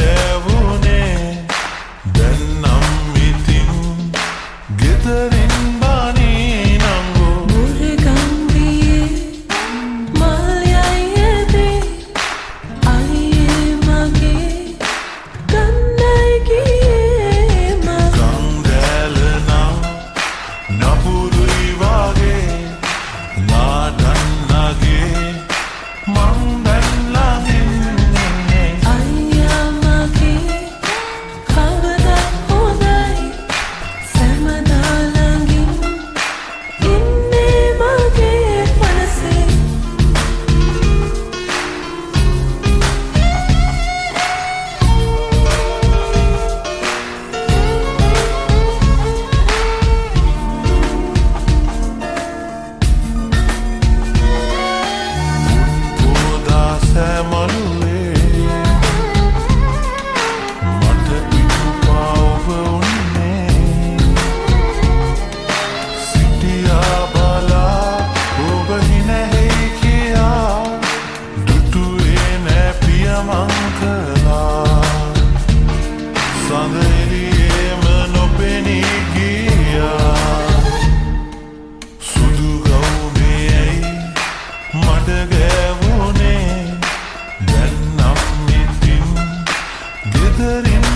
ගෑවුනේ දැන් නම් ඉතින් ගෙදරින් බානේ නංගෝ මුරගම්බියේ මල් යයියදී අයියේ මගේ ගන්නයි ගියේ ගංගෑල නම් නපුරුයි වාගේ නාඩන්නගේ මං දැන් ළඟින් ඉන්නේ අයියා මගේ කවදා හොඳයි සෑමදා ළඟින් ඉන්නේ මගේ මනසේ පොදා සෑමලුවේ මට පිටුපා ඔබ උන්නේ සිටියා බලා ඔබ හිනැහෙයි කියා දුටුවේ නෑ පියමං කළා සඳ එළියේම නොපෙනී ගියා සුදු ගවුමේ ඇයි මඩ ගෑවුනේ දැන් නම් ඉතින් ගෙදරින්